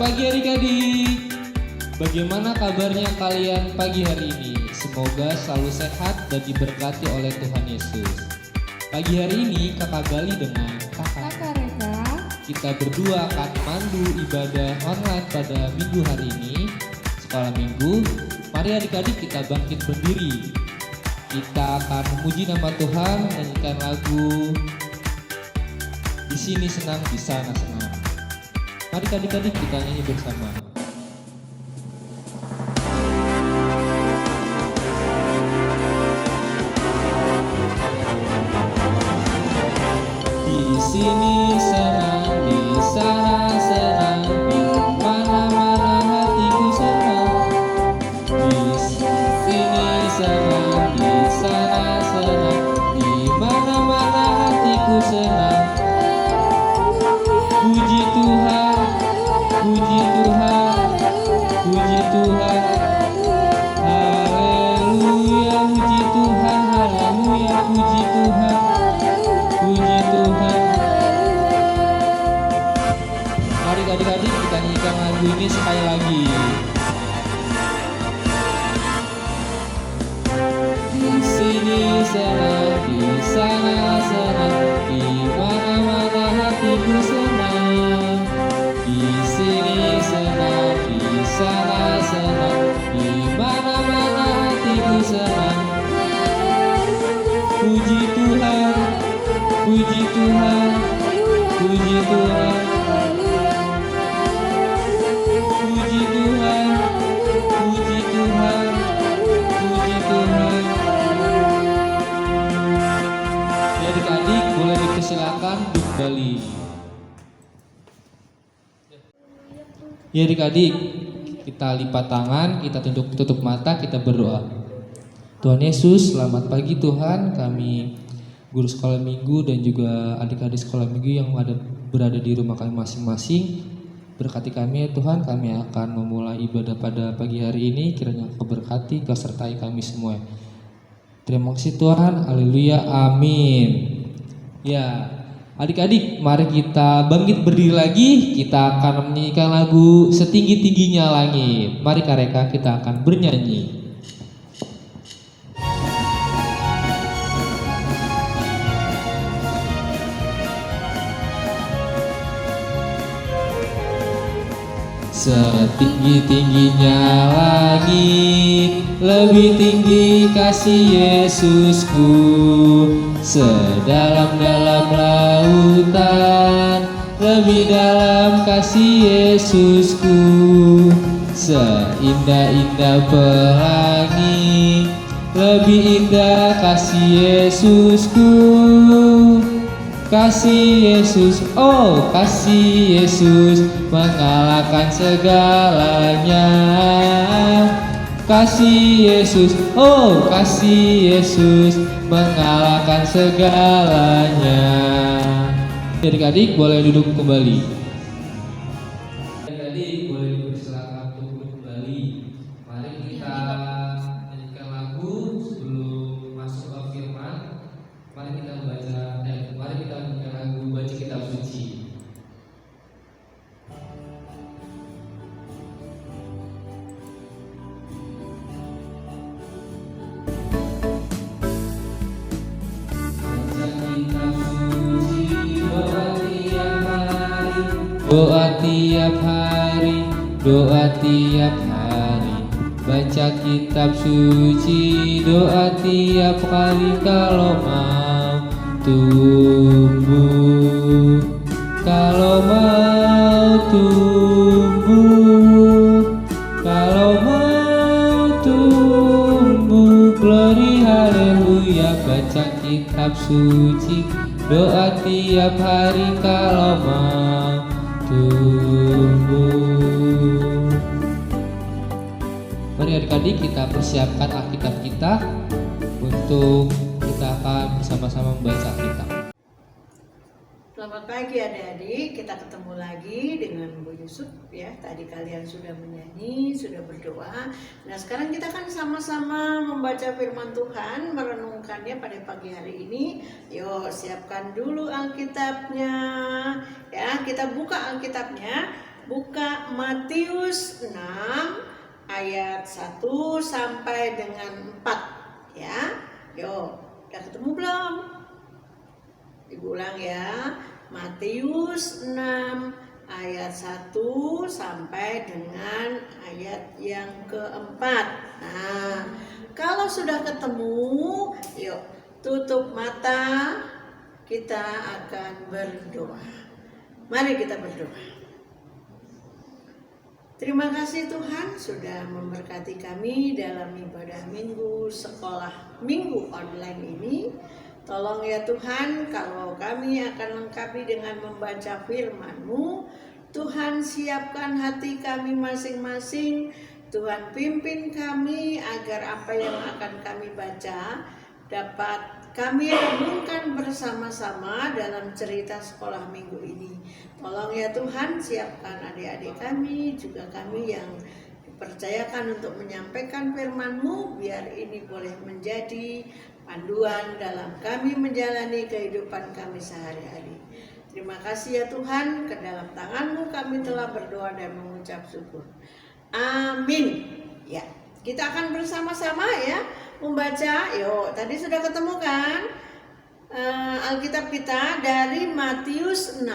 pagi adik-adik. Bagaimana kabarnya kalian pagi hari ini? Semoga selalu sehat dan diberkati oleh Tuhan Yesus. Pagi hari ini kakak Gali dengan kakak Reka, kita berdua akan mandu ibadah online pada minggu hari ini. Sekolah minggu, mari adik-adik kita bangkit berdiri. Kita akan memuji nama Tuhan, menyanyikan lagu Di Sini Senang, Di Sana Senang. Mari adik-adik kita nyanyi bersama. Di sini senang, di sana senang, di mana-mana hatiku senang. Di sini senang, di sana senang, di mana-mana hatiku senang. Puji Tuhan, puji Tuhan, puji Tuhan. Haleluya, puji Tuhan, haleluya, puji Tuhan, puji Tuhan. Mari adik-adik kita nyanyikan lagu ini sekali lagi. Di sini senang, di sana senang, di mana-mana hatiku senang. Di sini senang, di sana senang, di mana-mana hatiku senang. Puji Tuhan, puji Tuhan, puji Tuhan. Puji Tuhan, puji Tuhan, puji Tuhan. Ya adik-adik boleh dipersilakan duduk kembali. Ya adik-adik, kita lipat tangan, kita tutup mata, kita berdoa. Tuhan Yesus, selamat pagi Tuhan. Kami guru sekolah minggu dan juga adik-adik sekolah minggu yang berada di rumah kami masing-masing. Berkati kami ya Tuhan, kami akan memulai ibadah pada pagi hari ini. Kiranya Kau berkati, Kau sertai kami semua. Terima kasih Tuhan, haleluya, amin. Ya, adik-adik mari kita bangkit berdiri lagi. Kita akan menyanyikan lagu Setinggi-tingginya Langit. Mari Kak Reka, kita akan bernyanyi. Setinggi-tingginya langit, lebih tinggi kasih Yesusku. Sedalam-dalam lautan, lebih dalam kasih Yesusku. Seindah-indah pelangi, lebih indah kasih Yesusku. Kasih Yesus, oh kasih Yesus mengalahkan segalanya. Kasih Yesus, oh kasih Yesus mengalahkan segalanya. Adik-adik boleh duduk kembali. Adik-adik boleh dipersilakan untuk duduk kembali. Mari kita nyanyikan lagu sebelum masuk ke firman. Mari kita menyanyikan lagu baca kitab suci. Doa tiap hari, doa tiap hari. Baca kitab suci, doa tiap kali kalau mau tumbuh. Kalau mau tumbuh, kalau mau tumbuh. Glory haleluya, baca kitab suci, doa tiap hari kalau mau tumbuh. Mari adik-adik kita persiapkan Alkitab kita untuk kita akan bersama-sama membaca Alkitab. selamat pagi adik-adik, kita ketemu lagi dengan Bu Yusuf ya. Tadi kalian sudah menyanyi, sudah berdoa. Nah sekarang kita kan sama-sama membaca firman Tuhan, merenungkannya pada pagi hari ini. Yuk siapkan dulu Alkitabnya ya, kita buka Alkitabnya buka Matius 6 ayat 1 sampai dengan 4 ya. Yo, udah ketemu belum? Ibu ulang ya. Matius 6 ayat 1 sampai dengan ayat yang keempat. Nah, kalau sudah ketemu, yuk tutup mata, kita akan berdoa. Mari kita berdoa. Terima kasih Tuhan sudah memberkati kami dalam ibadah minggu sekolah minggu online ini. Tolong ya Tuhan, kalau kami akan lengkapi dengan membaca firman-Mu, Tuhan siapkan hati kami masing-masing. Tuhan pimpin kami agar apa yang akan kami baca dapat kami renungkan bersama-sama dalam cerita sekolah minggu ini. Tolong ya Tuhan, siapkan adik-adik kami, juga kami yang dipercayakan untuk menyampaikan firman-Mu, biar ini boleh menjadi panduan dalam kami menjalani kehidupan kami sehari-hari. Terima kasih ya Tuhan, ke dalam tangan-Mu kami telah berdoa dan mengucap syukur. Amin. Ya, kita akan bersama-sama ya membaca. Yuk, tadi sudah ketemu kan Alkitab kita dari Matius 6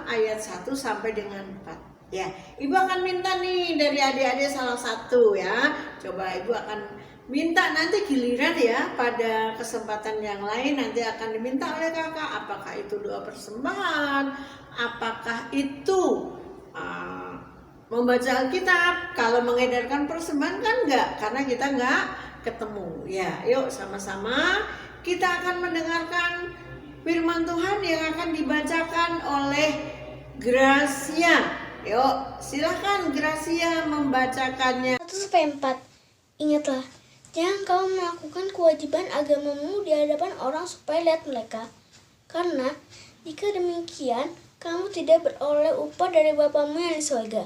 ayat 1 sampai dengan 4 ya. Ibu akan minta nih dari adik-adik salah satu ya. Coba ibu akan minta nanti giliran ya, pada kesempatan yang lain nanti akan diminta oleh kakak. Apakah itu doa persembahan, apakah itu membaca Alkitab. Kalau mengedarkan persembahan kan enggak, karena kita enggak ketemu ya. Yuk sama-sama kita akan mendengarkan firman Tuhan yang akan dibacakan oleh Gracia. Yuk silahkan Gracia membacakannya. 1-4. Ingatlah, jangan kau melakukan kewajiban agamamu di hadapan orang supaya lihat mereka. Karena jika demikian, kamu tidak beroleh upah dari Bapamu yang di surga.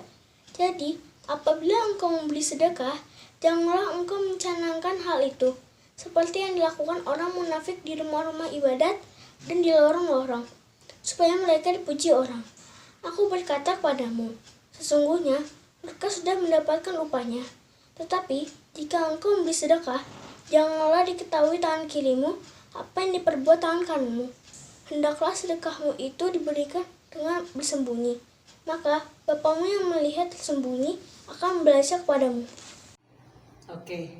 Jadi, apabila engkau memberi sedekah, janganlah engkau mencanangkan hal itu, seperti yang dilakukan orang munafik di rumah-rumah ibadat dan di lorong-lorong, supaya mereka dipuji orang. Aku berkata kepadamu, sesungguhnya mereka sudah mendapatkan upahnya. Tetapi, jika engkau memberi sedekah, janganlah diketahui tangan kirimu apa yang diperbuat tangan kananmu. Hendaklah sedekahmu itu diberikan dengan bersembunyi. Maka Bapamu yang melihat tersembunyi akan membalasnya kepadamu. Oke.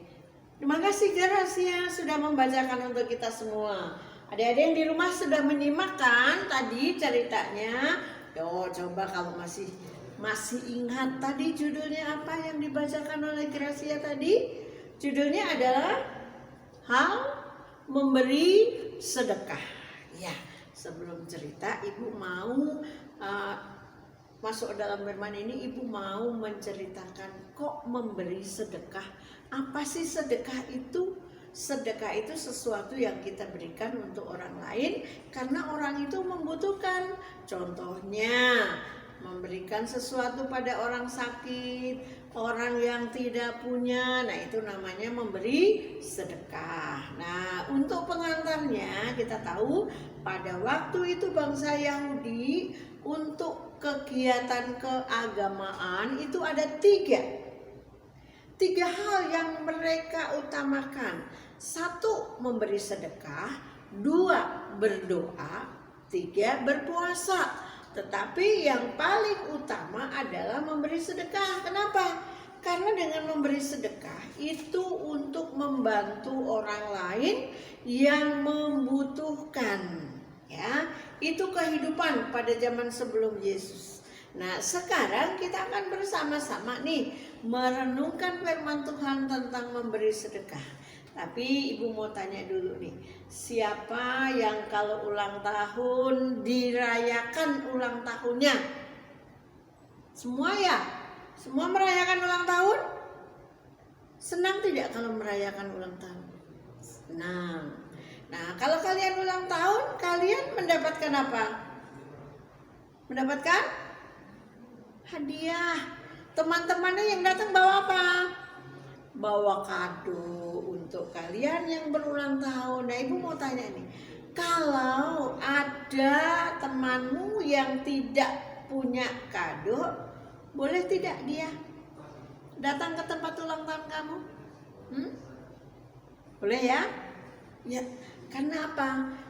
Terima kasih Gracia sudah membacakan untuk kita semua. Adik-adik yang di rumah sudah menyimak kan tadi ceritanya? Yo, coba kalau masih ingat tadi judulnya apa yang dibacakan oleh Gracia tadi? Judulnya adalah hal memberi sedekah. Ya, sebelum cerita ibu mau masuk dalam firman ini, ibu mau menceritakan kok memberi sedekah. Apa sih sedekah itu? Sedekah itu sesuatu yang kita berikan untuk orang lain karena orang itu membutuhkan. Contohnya, memberikan sesuatu pada orang sakit, orang yang tidak punya. Nah, itu namanya memberi sedekah. Nah, untuk pengantarnya kita tahu pada waktu itu bangsa Yahudi untuk kegiatan keagamaan itu ada tiga hal yang mereka utamakan. 1, memberi sedekah. 2, berdoa. 3, berpuasa. Tetapi yang paling utama adalah memberi sedekah. Kenapa? Karena dengan memberi sedekah itu untuk membantu orang lain yang membutuhkan. Ya, itu kehidupan pada zaman sebelum Yesus. Nah, sekarang kita akan bersama-sama nih merenungkan firman Tuhan tentang memberi sedekah. Tapi ibu mau tanya dulu nih, siapa yang kalau ulang tahun dirayakan ulang tahunnya? Semua ya? Semua merayakan ulang tahun? Senang tidak kalau merayakan ulang tahun? Senang. Nah, kalau kalian ulang tahun, kalian mendapatkan apa? Mendapatkan hadiah. Teman-temannya yang datang bawa apa? Bawa kado untuk kalian yang berulang tahun. Nah, ibu mau tanya nih, kalau ada temanmu yang tidak punya kado, Boleh tidak dia datang ke tempat ulang tahun kamu? Boleh ya? Ya, karena apa?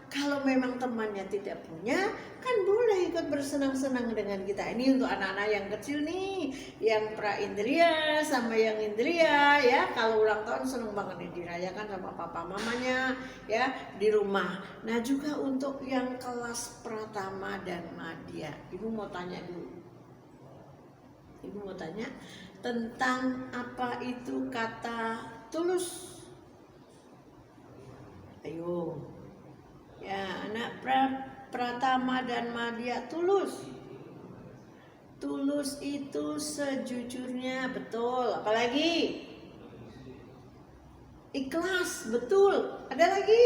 Kalau memang temannya tidak punya, kan boleh ikut bersenang-senang dengan kita. Ini untuk anak-anak yang kecil nih, yang pra-indria sama yang indria ya. Kalau ulang tahun seneng banget nih dirayakan sama papa mamanya ya di rumah. Nah juga untuk yang kelas pratama dan madya. Ibu mau tanya dulu. Ibu mau tanya tentang apa itu kata tulus. Ayo. Ya, anak pratama dan madya tulus. Tulus itu sejujurnya, betul. Apalagi? Ikhlas, betul. Ada lagi?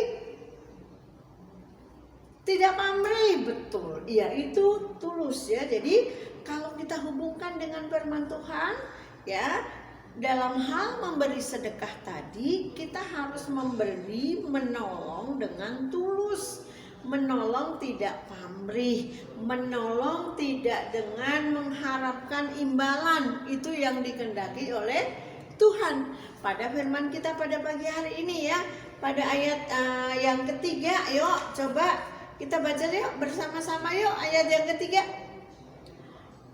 Tidak pamrih, betul. Iya, itu tulus ya. Jadi kalau kita hubungkan dengan firman Tuhan, ya, dalam hal memberi sedekah tadi, kita harus memberi, menolong dengan tulus. Menolong tidak pamrih, menolong tidak dengan mengharapkan imbalan. Itu yang dikehendaki oleh Tuhan. Pada firman kita pada pagi hari ini ya, pada ayat yang ketiga, yuk coba kita baca yuk bersama-sama yuk ayat yang ketiga.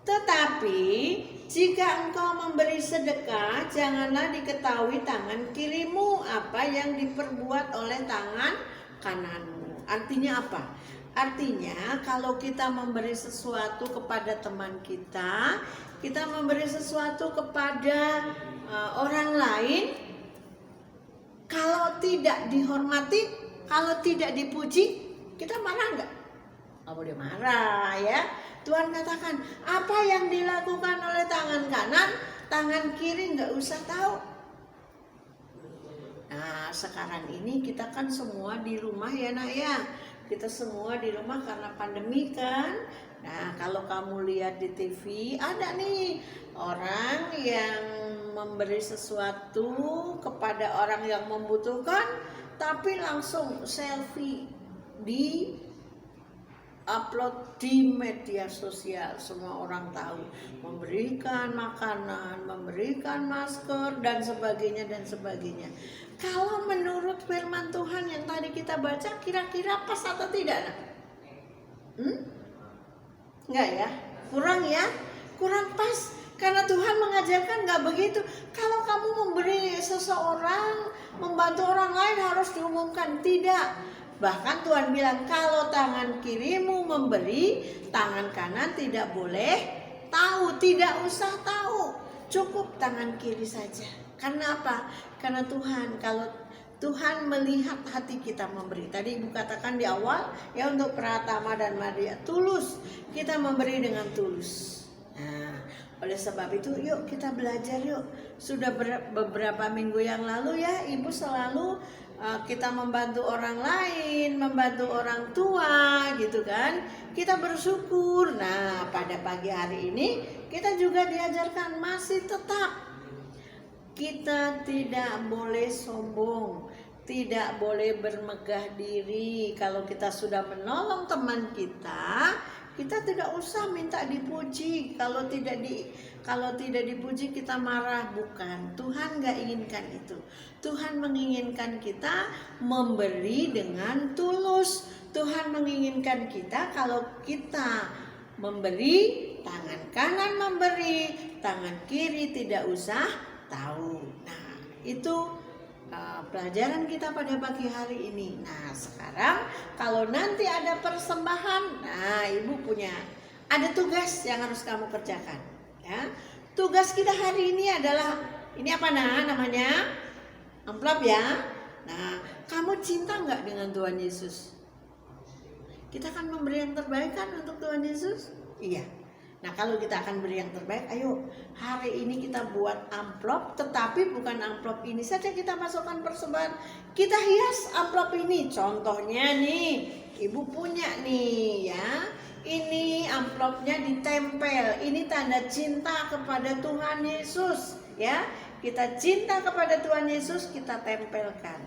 Tetapi jika engkau memberi sedekah, janganlah diketahui tangan kirimu apa yang diperbuat oleh tangan kananmu. Artinya apa? Artinya kalau kita memberi sesuatu kepada teman kita memberi sesuatu kepada orang lain, kalau tidak dihormati, kalau tidak dipuji, kita marah nggak? Nggak boleh marah ya. Tuhan katakan, apa yang dilakukan oleh tangan kanan, tangan kiri nggak usah tahu. Nah sekarang ini kita kan semua di rumah ya nak ya. Kita semua di rumah karena pandemi kan. Nah kalau kamu lihat di TV, ada nih orang yang memberi sesuatu kepada orang yang membutuhkan, tapi langsung selfie di upload di media sosial, semua orang tahu, memberikan makanan, memberikan masker dan sebagainya dan sebagainya. Kalau menurut firman Tuhan yang tadi kita baca, kira-kira pas atau tidak? Enggak ya? Kurang ya? Kurang pas. Karena Tuhan mengajarkan nggak begitu. Kalau kamu memberi seseorang, membantu orang lain harus diumumkan. Tidak. Bahkan Tuhan bilang kalau tangan kirimu memberi, tangan kanan tidak boleh tahu, tidak usah tahu. Cukup tangan kiri saja. Karena apa? Karena Tuhan, kalau Tuhan melihat hati kita memberi. Tadi Ibu katakan di awal ya, untuk pratama dan madya tulus. Kita memberi dengan tulus. Nah, oleh sebab itu yuk kita belajar yuk. Sudah beberapa minggu yang lalu ya, Ibu selalu kita membantu orang lain, membantu orang tua gitu kan. Kita bersyukur. Nah pada pagi hari ini kita juga diajarkan masih tetap kita tidak boleh sombong, tidak boleh bermegah diri. Kalau kita sudah menolong teman kita, kita tidak usah minta dipuji. Kalau tidak dipuji kita marah, bukan. Tuhan gak inginkan itu. Tuhan menginginkan kita memberi dengan tulus. Tuhan menginginkan kita kalau kita memberi, tangan kanan memberi, tangan kiri tidak usah tahu. Nah itu pelajaran kita pada pagi hari ini. Nah sekarang kalau nanti ada persembahan, nah Ibu punya ada tugas yang harus kamu kerjakan ya. Tugas kita hari ini adalah ini apa namanya? Amplop ya. Nah kamu cinta nggak dengan Tuhan Yesus? Kita akan memberi yang terbaik kan untuk Tuhan Yesus? Iya. Nah kalau kita akan beri yang terbaik, ayo hari ini kita buat amplop, tetapi bukan amplop ini saja kita masukkan persembahan. Kita hias amplop ini. Contohnya nih, Ibu punya nih ya. Ini amplopnya ditempel. Ini tanda cinta kepada Tuhan Yesus ya. Kita cinta kepada Tuhan Yesus, kita tempelkan.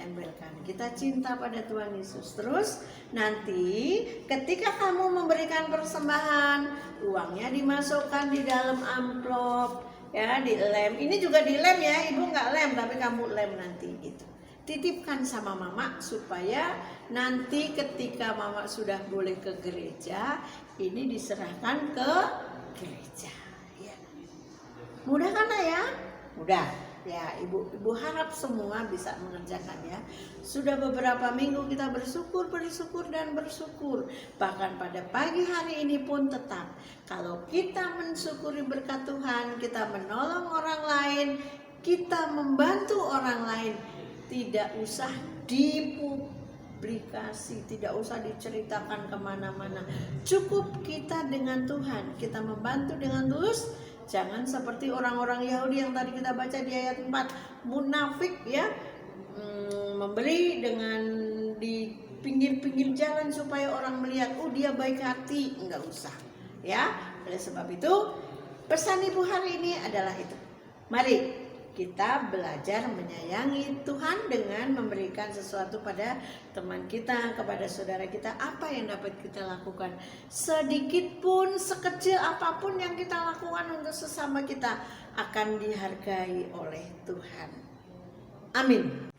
tempelkan. Kita cinta pada Tuhan Yesus. Terus nanti ketika kamu memberikan persembahan, uangnya dimasukkan di dalam amplop, ya, dilem. Ini juga dilem ya, ibu nggak lem tapi kamu lem nanti gitu. Titipkan sama mama supaya nanti ketika mama sudah boleh ke gereja, ini diserahkan ke gereja. Ya. Mudah kan ya? Mudah. Ya, ibu harap semua bisa mengerjakan ya. Sudah beberapa minggu kita bersyukur dan bersyukur. Bahkan pada pagi hari ini pun tetap. Kalau kita mensyukuri berkat Tuhan, kita menolong orang lain, kita membantu orang lain, tidak usah dipublikasi, tidak usah diceritakan kemana-mana. Cukup kita dengan Tuhan, kita membantu dengan tulus. Jangan seperti orang-orang Yahudi yang tadi kita baca di ayat 4, munafik ya, memberi dengan di pinggir-pinggir jalan supaya orang melihat, oh dia baik hati. Enggak usah ya. Oleh sebab itu pesan ibu hari ini adalah itu. Mari kita belajar menyayangi Tuhan dengan memberikan sesuatu pada teman kita, kepada saudara kita. Apa yang dapat kita lakukan? Sedikit pun, sekecil apapun yang kita lakukan untuk sesama kita akan dihargai oleh Tuhan. Amin.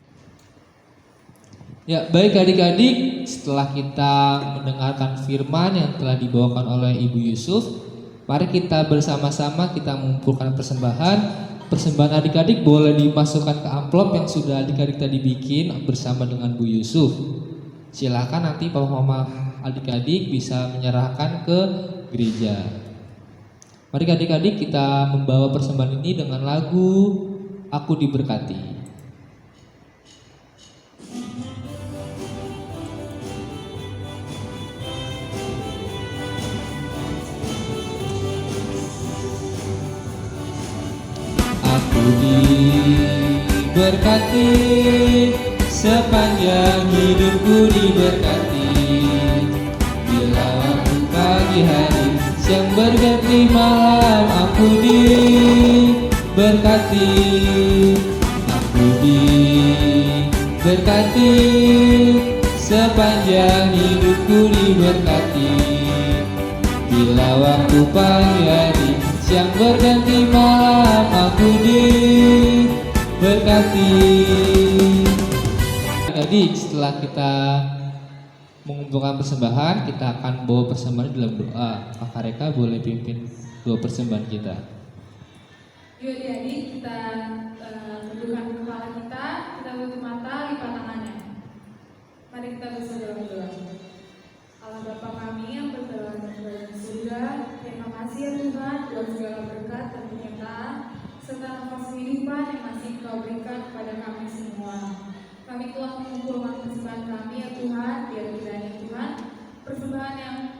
Ya, baik adik-adik, setelah kita mendengarkan firman yang telah dibawakan oleh Ibu Yusuf, mari kita bersama-sama kita mengumpulkan persembahan. Persembahan adik-adik boleh dimasukkan ke amplop yang sudah adik-adik tadi bikin bersama dengan Bu Yusuf. Silakan nanti papa mama adik-adik bisa menyerahkan ke gereja. Mari adik-adik kita membawa persembahan ini dengan lagu Aku Diberkati. Aku diberkati, sepanjang hidupku diberkati. Bila waktu pagi hari, siang berganti malam, aku diberkati. Aku diberkati, sepanjang hidupku diberkati. Bila waktu pagi hari, siang berganti malam, aku diberkati. Adik, setelah kita mengumpulkan persembahan, kita akan bawa persembahan dalam doa. Kakak Reka boleh pimpin doa persembahan kita. Yuk adik-adik, kita tundukkan kepala kita tutup mata, lipat tangannya. Mari kita bersama doa. Allah Bapa kami yang berdoa di surga, terima kasih ya Tuhan buat segala berkat dan penyertaan serta nafas kehidupan yang masih Kau berikan kepada kami semua. Kami telah mengumpulkan persembahan kami ya Tuhan, biar kiranya Tuhan persembahan yang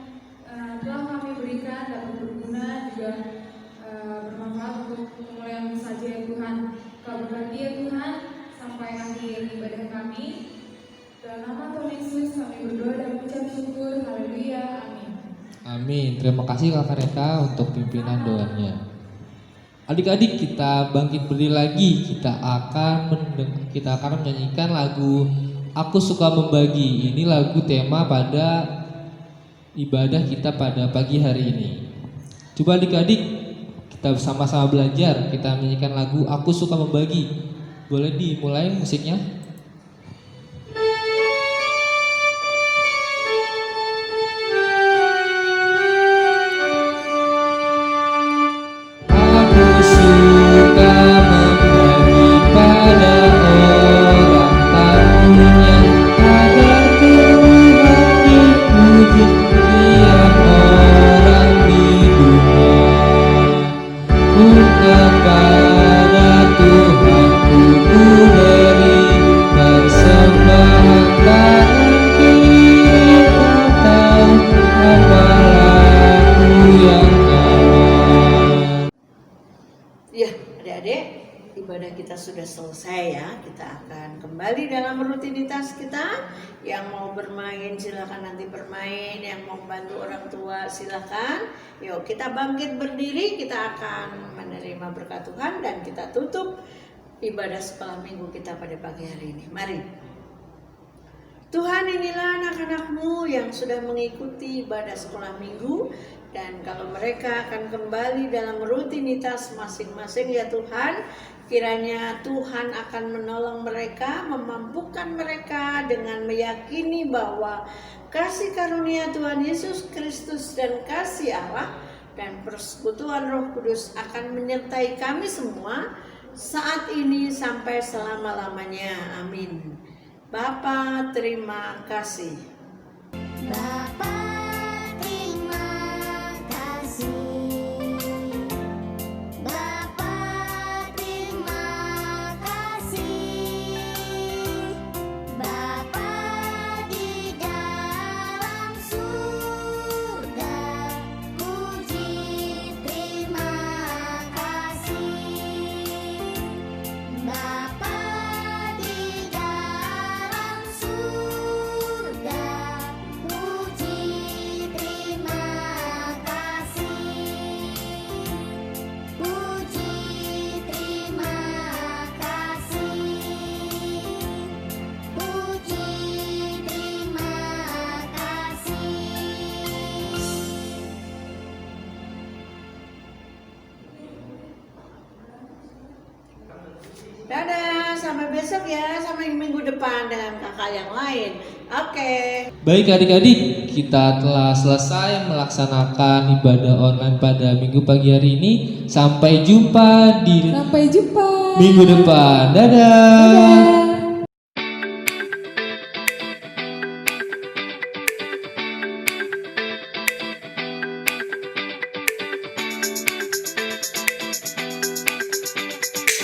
telah kami berikan dapat berguna juga bermanfaat untuk kemuliaan saja ya Tuhan. Kau berkati ya Tuhan sampai akhir ibadah kami. Dalam nama Tuhan Yesus kami berdoa dan mengucap syukur. Haleluya. Amin. Amin. Terima kasih Kakak Reka untuk pimpinan doanya. Adik-adik, kita bangkit berdiri lagi. Kita akan menyanyikan lagu Aku Suka Membagi. Ini lagu tema pada ibadah kita pada pagi hari ini. Coba adik-adik, kita sama-sama belajar. Kita menyanyikan lagu Aku Suka Membagi. Boleh dimulai musiknya? Ibadah kita sudah selesai ya. Kita akan kembali dalam rutinitas kita. Yang mau bermain silakan nanti bermain, yang mau bantu orang tua silakan. Yuk kita bangkit berdiri, kita akan menerima berkat Tuhan dan kita tutup ibadah sekolah minggu kita pada pagi hari ini. Mari. Tuhan, inilah anak-anak-Mu yang sudah mengikuti ibadah sekolah minggu, dan kalau mereka akan kembali dalam rutinitas masing-masing ya Tuhan, kiranya Tuhan akan menolong mereka, memampukan mereka dengan meyakini bahwa kasih karunia Tuhan Yesus Kristus dan kasih Allah dan persekutuan Roh Kudus akan menyertai kami semua saat ini sampai selama-lamanya. Amin. Bapa, terima kasih. Bapa, terima kasih. Bapa, terima kasih. Bapa di dalam surga, puji terima kasih. Bapa di dalam surga, puji terima kasih. Puji terima kasih. Puji terima kasih. Dadah, sampai besok ya, sampai minggu depan dengan kakak yang lain. Oke. Baik adik-adik, kita telah selesai melaksanakan ibadah online pada minggu pagi hari ini. Sampai jumpa di Sampai jumpa. minggu depan. Dadah.